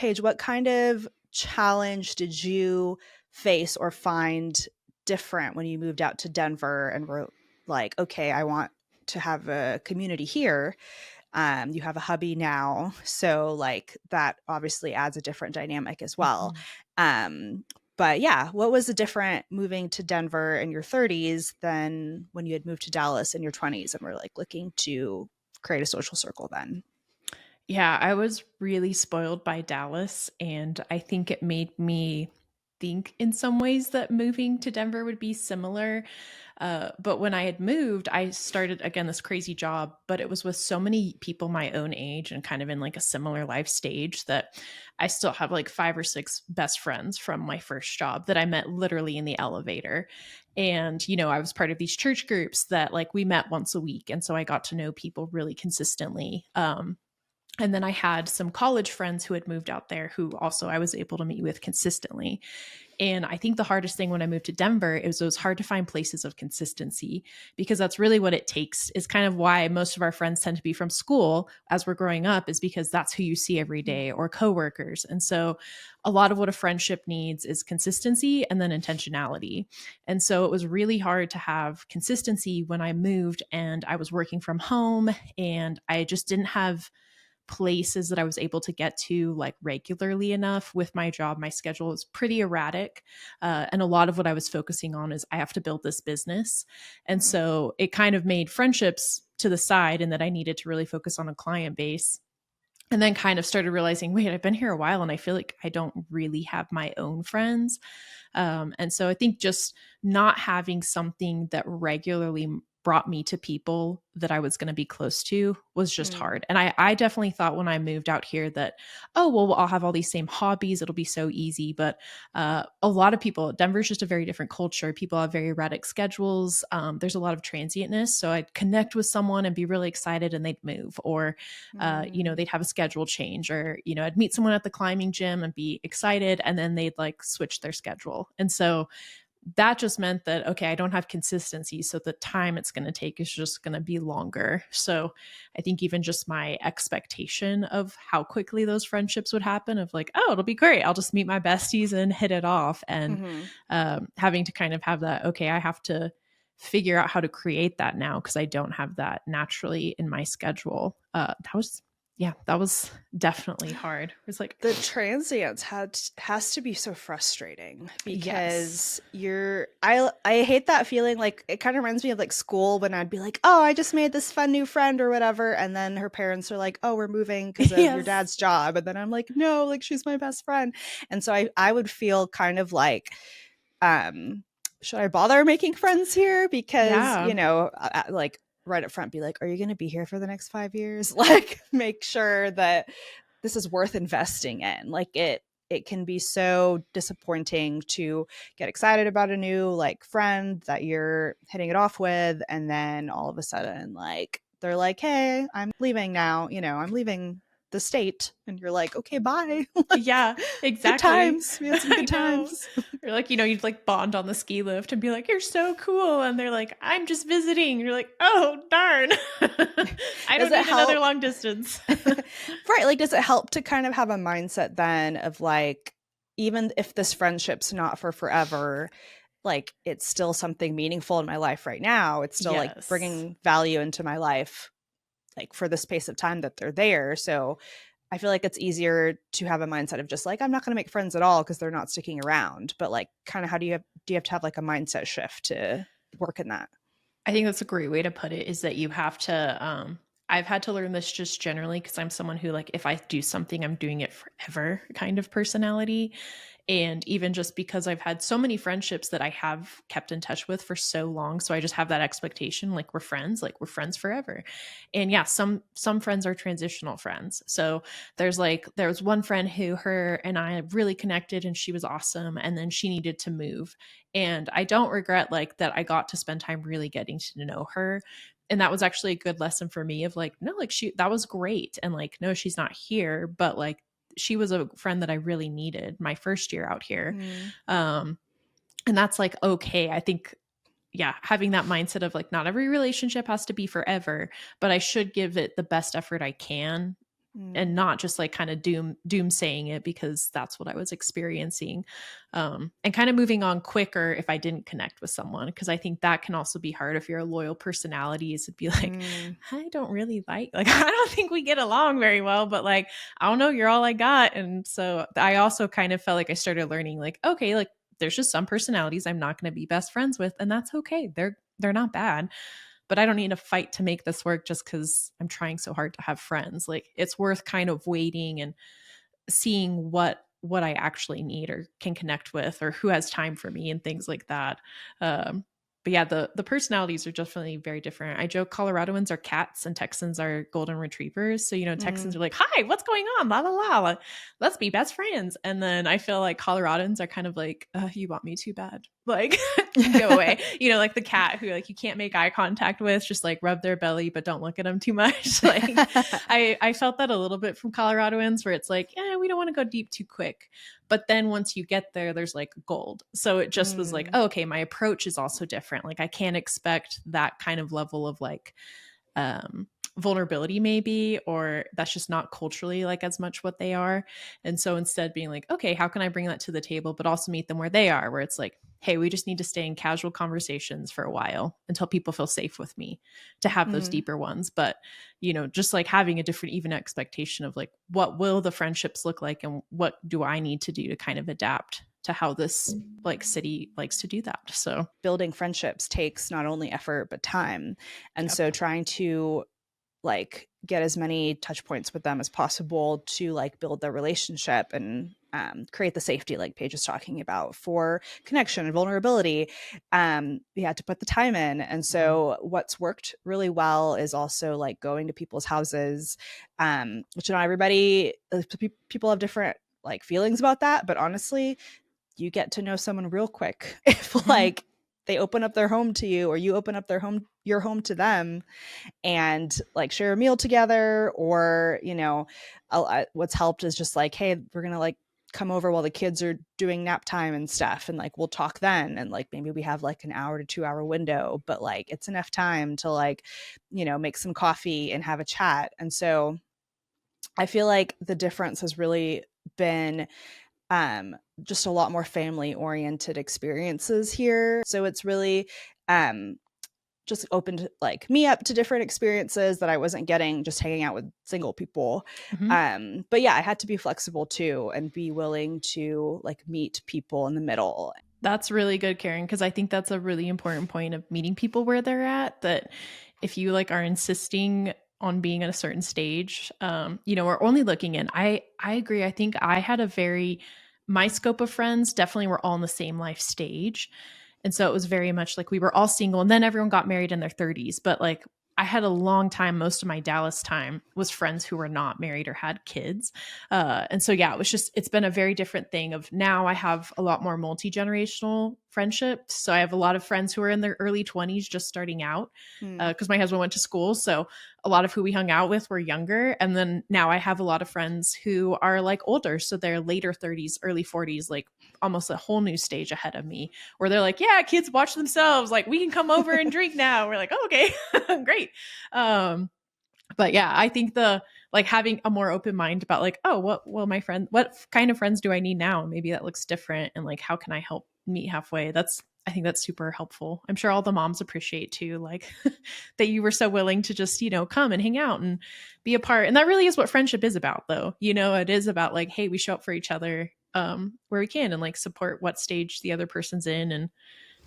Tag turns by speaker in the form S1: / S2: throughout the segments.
S1: Paige, what kind of challenge did you face or find different when you moved out to Denver and were like, okay, I want to have a community here? You have a hubby now, so like that obviously adds a different dynamic as well.
S2: Mhm.
S1: Um, but yeah, what was the different moving to Denver in your 30s than when you had moved to Dallas in your 20s and were like looking to create a social circle then?
S2: Yeah, I was really spoiled by Dallas, and I think it made me think in some ways that moving to Denver would be similar. But when I had moved, I started again this crazy job, but it was with so many people my own age and kind of in like a similar life stage that I still have like 5 or 6 best friends from my first job that I met literally in the elevator. And, I was part of these church groups that like we met once a week. And so I got to know people really consistently. And then I had some college friends who had moved out there who also I was able to meet with consistently. And I think the hardest thing when I moved to Denver is it was hard to find places of consistency because that's really what it takes. Is kind of why most of our friends tend to be from school as we're growing up, is because that's who you see every day or coworkers. And so a lot of what a friendship needs is consistency and then intentionality. And so it was really hard to have consistency when I moved and I was working from home and I just didn't have places that I was able to get to like regularly enough with my job. My schedule was pretty erratic. And a lot of what I was focusing on is I have to build this business. And
S1: Mm.
S2: so it kind of made friendships to the side and that I needed to really focus on a client base. And then kind of started realizing, wait, I've been here a while and I feel like I don't really have my own friends. And so I think just not having something that regularly brought me to people that I was going to be close to was just
S1: Mm.
S2: hard. And I definitely thought when I moved out here that, oh, well, I'll have all these same hobbies. It'll be so easy. But a lot of people, Denver's just a very different culture. People have very erratic schedules. There's a lot of transientness. So I'd connect with someone and be really excited and they'd move. Or,
S1: Mm.
S2: they'd have a schedule change. Or, I'd meet someone at the climbing gym and be excited. And then they'd like switch their schedule. And so that just meant that, okay, I don't have consistency. So the time it's going to take is just going to be longer. So I think even just my expectation of how quickly those friendships would happen, of like, oh, it'll be great. I'll just meet my besties and hit it off. And
S1: Mhm.
S2: having to kind of have that, okay, I have to figure out how to create that now because I don't have that naturally in my schedule. That was definitely hard. It was like,
S1: The transients has to be so frustrating
S2: yes.
S1: because I hate that feeling. Like it kind of reminds me of like school when I'd be like, oh, I just made this fun new friend or whatever, and then her parents are like, oh, we're moving because of your
S2: Yes.
S1: dad's job, and then I'm like, no, like she's my best friend. And so I would feel kind of like, um should I bother making friends here? Because
S2: Yeah.
S1: like right up front be like, are you going to be here for the next 5 years? Like make sure that this is worth investing in. Like it can be so disappointing to get excited about a new like friend that you're hitting it off with, and then all of a sudden like they're like, hey, I'm leaving now, I'm leaving the state, and you're like, okay, bye. Like
S2: Yeah,
S1: good
S2: exactly.
S1: times, we had some
S2: I
S1: good
S2: know.
S1: times.
S2: Or like, you'd like bond on the ski lift and be like, "You're so cool." And they're like, "I'm just visiting." And you're like, "Oh, darn." I
S1: Does
S2: don't
S1: it
S2: need another
S1: help?
S2: long distance.
S1: Right, like does it help to kind of have a mindset then of like, even if this friendship's not for forever, like it's still something meaningful in my life right now, it's still like
S2: Yes.
S1: bringing value into my life like for the space of time that they're there. So I feel like it's easier to have a mindset of just like, I'm not going to make friends at all because they're not sticking around, but like kind of how do you have to have like a mindset shift to work in that?
S2: I think that's a great way to put it, is that you have to I've had to learn this just generally because I'm someone who, like, if I do something, I'm doing it forever kind of personality. And even just because I've had so many friendships that I have kept in touch with for so long, so I just have that expectation, like we're friends forever. And yeah, some friends are transitional friends. So there was one friend who, her and I really connected and she was awesome, and then she needed to move. And I don't regret like that I got to spend time really getting to know her. And that was actually a good lesson for me of like, no, like that was great. And like, no, she's not here, but like she was a friend that I really needed my first year out here.
S1: Mm.
S2: Um, and that's like, okay, I think, yeah, having that mindset of like, not every relationship has to be forever, but I should give it the best effort I can
S1: Mm.
S2: and not just like kind of doom saying it because that's what I was experiencing. And kind of moving on quicker if I didn't connect with someone, because I think that can also be hard if you're a loyal personality, is to be like,
S1: Mm.
S2: I don't really like I don't think we get along very well, but like I don't know, you're all I got. And so I also kind of felt like I started learning like, okay, like there's just some personalities I'm not going to be best friends with, and that's okay. They're not bad, but I don't need to fight to make this work just because I'm trying so hard to have friends. Like it's worth kind of waiting and seeing what I actually need or can connect with, or who has time for me and things like that. Um, but yeah, the personalities are definitely very different. I joke Coloradoans are cats and Texans are golden retrievers. So, Texans
S1: Mm.
S2: are like, hi, what's going on? La la la. Let's be best friends. And then I feel like Coloradans are kind of like, you want me too bad. Like, go away. Like the cat who like you can't make eye contact with, just like rub their belly, but don't look at them too much. Like I felt that a little bit from Coloradoans where it's like, we don't want to go deep too quick. But then once you get there, there's like gold. So it just was like,
S1: Mm.
S2: oh, okay, my approach is also different. Like I can't expect that kind of level of like vulnerability maybe, or that's just not culturally like as much what they are. And so instead being like, okay, how can I bring that to the table but also meet them where they are, where it's like, hey, we just need to stay in casual conversations for a while until people feel safe with me to have those
S1: Mm.
S2: deeper ones. But just like having a different even expectation of like, what will the friendships look like and what do I need to do to kind of adapt to how this like city likes to do that. So
S1: Building friendships takes not only effort but time, and
S2: yep.
S1: so trying to like get as many touch points with them as possible to like build their relationship and create the safety like Paige is talking about for connection and vulnerability. You had to put the time in, and so what's worked really well is also like going to people's houses, which not everybody, people have different like feelings about that, but honestly you get to know someone real quick if
S2: Mm-hmm.
S1: like they open up their home to you or you open up your home to them, and like share a meal together, or what's helped is just like, hey, we're gonna like come over while the kids are doing nap time and stuff, and like we'll talk then, and like maybe we have like an hour to 2 hour window, but like it's enough time to like make some coffee and have a chat. And so I feel like the difference has really been just a lot more family oriented experiences here. So it's really just opened like me up to different experiences that I wasn't getting just hanging out with single people.
S2: Mm-hmm.
S1: But yeah, I had to be flexible too and be willing to like meet people in the middle.
S2: That's really good, Karen, because I think that's a really important point of meeting people where they're at. That if you like are insisting on being at a certain stage, or only looking in. I agree. I think I had my scope of friends definitely were all in the same life stage. And so it was very much like we were all single and then everyone got married in their 30s. But like I had a long time, most of my Dallas time was friends who were not married or had kids. And so, yeah, it's been a very different thing of now I have a lot more multi-generational friendships. So I have a lot of friends who are in their early 20s just starting out
S1: Hmm.
S2: because my husband went to school. So a lot of who we hung out with were younger. And then now I have a lot of friends who are like older. So they're later 30s, early 40s, like almost a whole new stage ahead of me where they're like, yeah, kids watch themselves. Like we can come over and drink now. We're like, oh, okay, great. But yeah, I think the like having a more open mind about like, oh, what kind of friends do I need now? Maybe that looks different. And like, how can I help meet halfway? I think that's super helpful. I'm sure all the moms appreciate too, like that you were so willing to just, come and hang out and be a part. And that really is what friendship is about though. It is about like, hey, we show up for each other where we can and like support what stage the other person's in and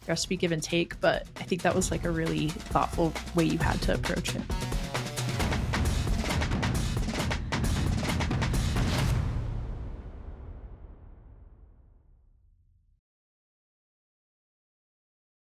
S2: the rest we give and take. But I think that was like a really thoughtful way you had to approach it.